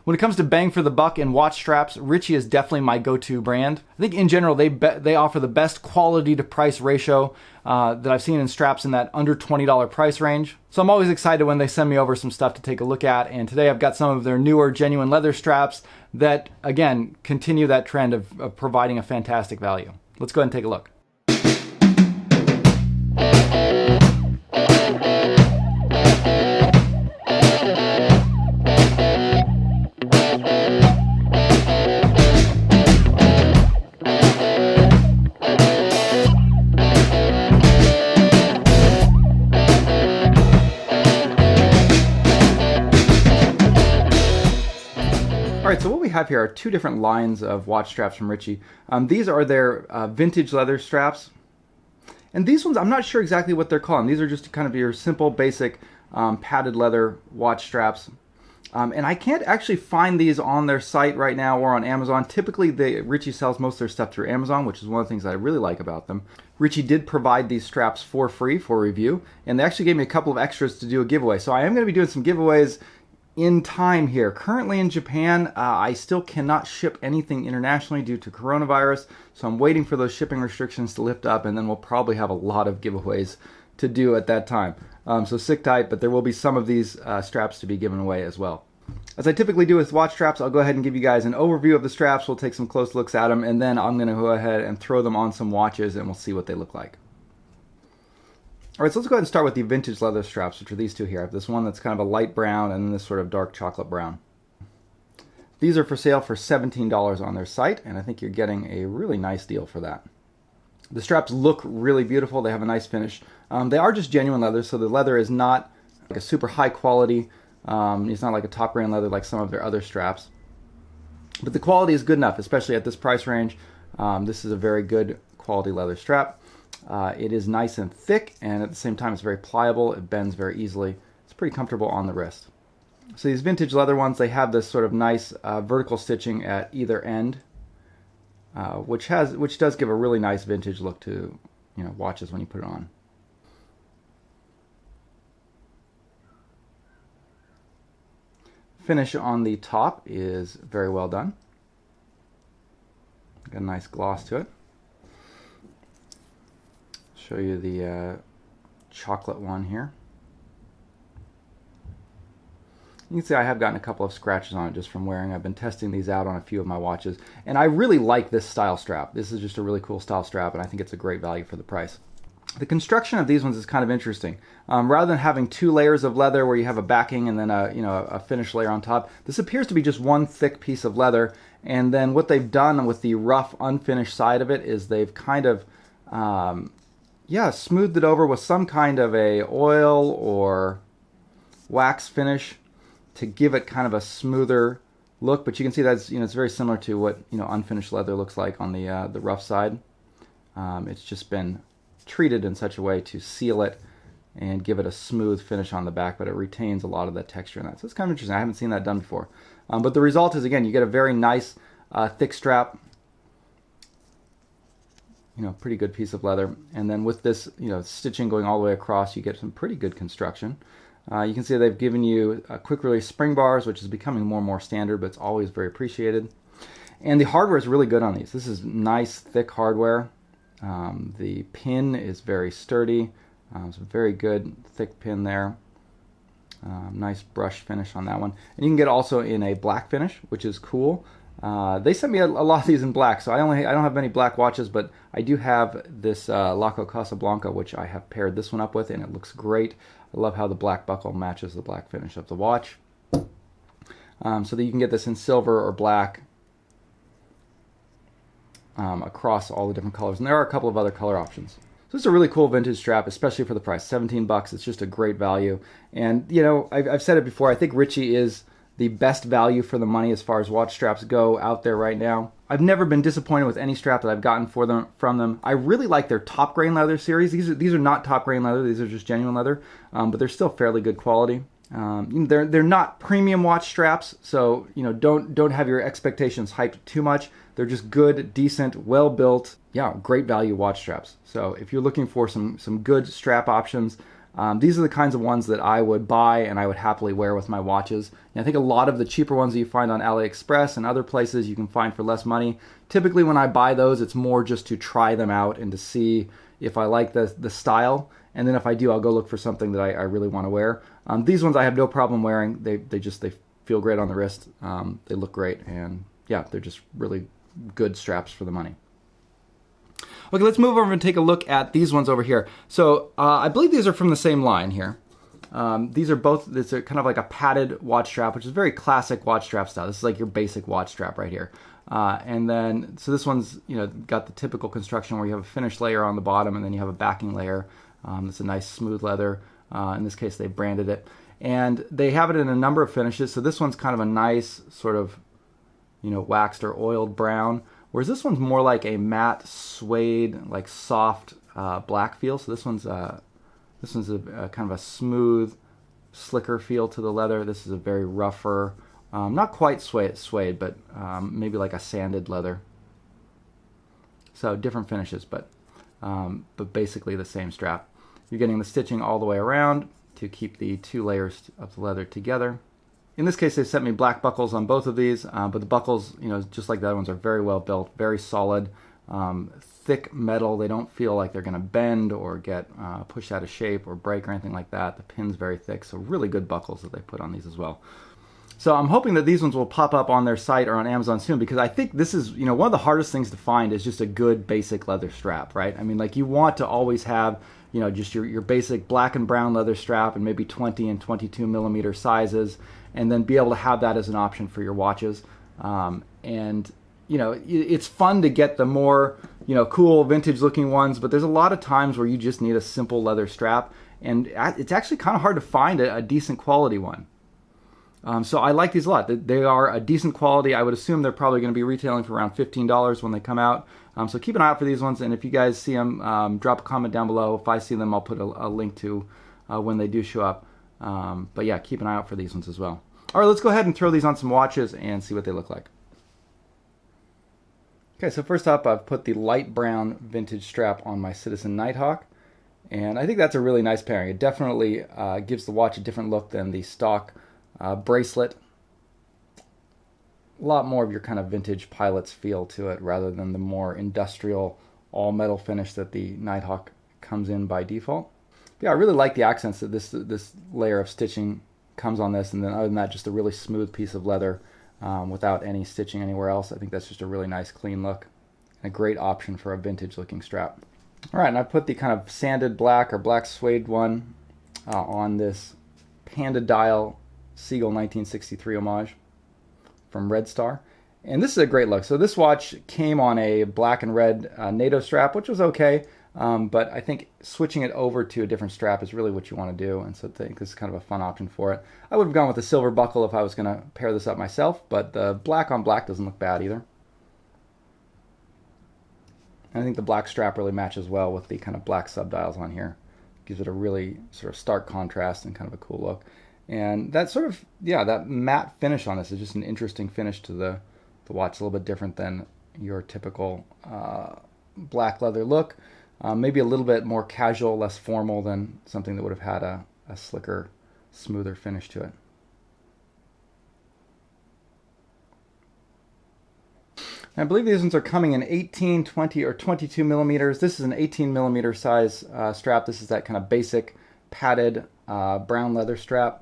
When it comes to bang for the buck and watch straps, Ritche is definitely my go-to brand. I think in general they offer the best quality to price ratio that I've seen in straps in that under $20 price range. So I'm always excited when they send me over some stuff to take a look at, and today I've got some of their newer genuine leather straps that, again, continue that trend of providing a fantastic value. Let's go ahead and take a look. All right, so what we have here are two different lines of watch straps from Ritche. These are their vintage leather straps. And these ones, I'm not sure exactly what they're called. These are just kind of your simple, basic padded leather watch straps. And I can't actually find these on their site right now or on Amazon. Typically, Ritche sells most of their stuff through Amazon, which is one of the things that I really like about them. Ritche did provide these straps for free for review, and they actually gave me a couple of extras to do a giveaway. So I am going to be doing some giveaways in time here. Currently in Japan, I still cannot ship anything internationally due to coronavirus, so I'm waiting for those shipping restrictions to lift up, and then we'll probably have a lot of giveaways to do at that time. So sit tight, but there will be some of these straps to be given away as well. As I typically do with watch straps, I'll go ahead and give you guys an overview of the straps. We'll take some close looks at them, and then I'm going to go ahead and throw them on some watches, and we'll see what they look like. All right, so let's go ahead and start with the vintage leather straps, which are these two here. I have this one that's kind of a light brown and then this sort of dark chocolate brown. These are for sale for $17 on their site, and I think you're getting a really nice deal for that. The straps look really beautiful. They have a nice finish. They are just genuine leather, so the leather is not like a super high quality. It's not like a top grain leather like some of their other straps. But the quality is good enough, especially at this price range. This is a very good quality leather strap. It is nice and thick, and at the same time it's very pliable. It bends very easily. It's pretty comfortable on the wrist. So these vintage leather ones, they have this sort of nice vertical stitching at either end, which does give a really nice vintage look to watches when you put it on. Finish on the top is very well done. Got a nice gloss to it. Show you the chocolate one here. You can see I have gotten a couple of scratches on it just from wearing. I've been testing these out on a few of my watches, and I really like this style strap. This is just a really cool style strap, and I think it's a great value for the price. The construction of these ones is kind of interesting. Rather than having two layers of leather where you have a backing and then a finish layer on top, this appears to be just one thick piece of leather. And then what they've done with the rough, unfinished side of it is they've kind of smoothed it over with some kind of a oil or wax finish to give it kind of a smoother look. But you can see that's it's very similar to what unfinished leather looks like on the rough side. It's just been treated in such a way to seal it and give it a smooth finish on the back, but it retains a lot of that texture in that. So it's kind of interesting. I haven't seen that done before. But the result is, again, you get a very nice thick strap, pretty good piece of leather. And then with this, stitching going all the way across, you get some pretty good construction. You can see they've given you quick release spring bars, which is becoming more and more standard, but it's always very appreciated. And the hardware is really good on these. This is nice, thick hardware. The pin is very sturdy. It's a very good, thick pin there. Nice brush finish on that one. And you can get also in a black finish, which is cool. They sent me a lot of these in black, so I don't have many black watches, but I do have this Laco Casablanca, which I have paired this one up with, and it looks great. I love how the black buckle matches the black finish of the watch. So that you can get this in silver or black across all the different colors. And there are a couple of other color options. So this is a really cool vintage strap, especially for the price. 17 bucks. It's just a great value. And, I've said it before, I think Ritche is the best value for the money as far as watch straps go out there right now. I've never been disappointed with any strap that I've gotten from them. I really like their top grain leather series. These are not top grain leather. These are just genuine leather, but they're still fairly good quality. They're not premium watch straps, so don't have your expectations hyped too much. They're just good, decent, well-built, great value watch straps. So if you're looking for some good strap options, These are the kinds of ones that I would buy and I would happily wear with my watches. And I think a lot of the cheaper ones that you find on AliExpress and other places you can find for less money. Typically when I buy those, it's more just to try them out and to see if I like the style. And then if I do, I'll go look for something that I really want to wear. These ones I have no problem wearing. They feel great on the wrist. They look great, and yeah, they're just really good straps for the money. Okay, let's move over and take a look at these ones over here. So I believe these are from the same line here. These are both, it's kind of like a padded watch strap, which is very classic watch strap style. This is like your basic watch strap right here. And then, so this one's, got the typical construction where you have a finished layer on the bottom and then you have a backing layer. It's a nice smooth leather. In this case, they branded it. And they have it in a number of finishes. So this one's kind of a nice sort of, waxed or oiled brown. Whereas this one's more like a matte suede, like soft black feel. So this one's a kind of a smooth, slicker feel to the leather. This is a very rougher, not quite suede, but maybe like a sanded leather. So different finishes, but basically the same strap. You're getting the stitching all the way around to keep the two layers of the leather together. In this case, they sent me black buckles on both of these, but the buckles, just like the other ones, are very well built, very solid, thick metal. They don't feel like they're going to bend or get pushed out of shape or break or anything like that. The pin's very thick, so really good buckles that they put on these as well. So I'm hoping that these ones will pop up on their site or on Amazon soon, because I think this is, one of the hardest things to find is just a good basic leather strap, right? I mean, like, you want to always have, just your basic black and brown leather strap and maybe 20 and 22 millimeter sizes, and then be able to have that as an option for your watches. It's fun to get the more, cool vintage looking ones, but there's a lot of times where you just need a simple leather strap, and it's actually kind of hard to find a decent quality one. So I like these a lot. They are a decent quality. I would assume they're probably going to be retailing for around $15 when they come out. So keep an eye out for these ones, and if you guys see them, drop a comment down below. If I see them, I'll put a link to when they do show up. But yeah, keep an eye out for these ones as well. All right, let's go ahead and throw these on some watches and see what they look like. Okay, so first up, I've put the light brown vintage strap on my Citizen Nighthawk, and I think that's a really nice pairing. It definitely gives the watch a different look than the stock bracelet. A lot more of your kind of vintage pilot's feel to it rather than the more industrial all metal finish that the Nighthawk comes in by default. But yeah, I really like the accents that this layer of stitching comes on this, and then other than that, just a really smooth piece of leather without any stitching anywhere else. I think that's just a really nice clean look and a great option for a vintage looking strap. All right, and I put the kind of sanded black or black suede one on this Panda Dial Seagull 1963 homage from Red Star. And this is a great look. So this watch came on a black and red NATO strap, which was okay. But I think switching it over to a different strap is really what you want to do, and so I think this is kind of a fun option for it. I would have gone with a silver buckle if I was going to pair this up myself, but the black on black doesn't look bad either. And I think the black strap really matches well with the kind of black subdials on here. Gives it a really sort of stark contrast and kind of a cool look. And that sort of, that matte finish on this is just an interesting finish to the watch. A little bit different than your typical black leather look. Maybe a little bit more casual, less formal than something that would have had a slicker, smoother finish to it. And I believe these ones are coming in 18, 20, or 22 millimeters. This is an 18 millimeter size strap. This is that kind of basic padded brown leather strap.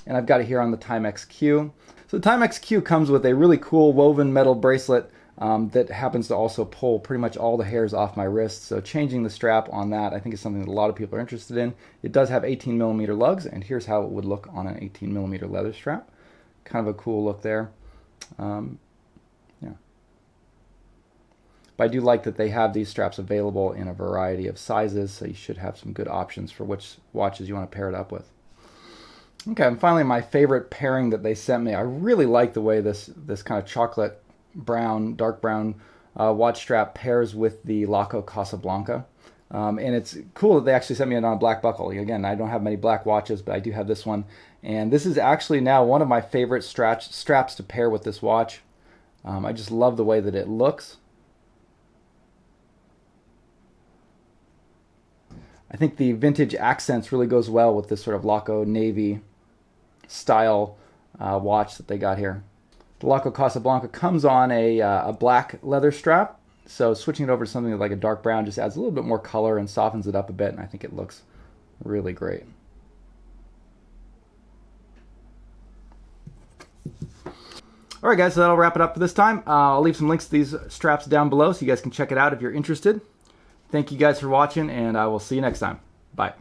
And I've got it here on the Timex Q. So the Timex Q comes with a really cool woven metal bracelet that happens to also pull pretty much all the hairs off my wrist. So changing the strap on that, I think, is something that a lot of people are interested in. It does have 18 millimeter lugs, and here's how it would look on an 18 millimeter leather strap. Kind of a cool look there. But I do like that they have these straps available in a variety of sizes, so you should have some good options for which watches you want to pair it up with. Okay, and finally, my favorite pairing that they sent me. I really like the way this kind of chocolate brown, dark brown watch strap pairs with the Laco Casablanca. And it's cool that they actually sent me it on a black buckle. Again, I don't have many black watches, but I do have this one. And this is actually now one of my favorite straps to pair with this watch. I just love the way that it looks. I think the vintage accents really goes well with this sort of Laco navy style watch that they got here. The Laco Casablanca comes on a black leather strap, so switching it over to something like a dark brown just adds a little bit more color and softens it up a bit, and I think it looks really great. All right, guys, so that'll wrap it up for this time. I'll leave some links to these straps down below so you guys can check it out if you're interested. Thank you guys for watching, and I will see you next time. Bye.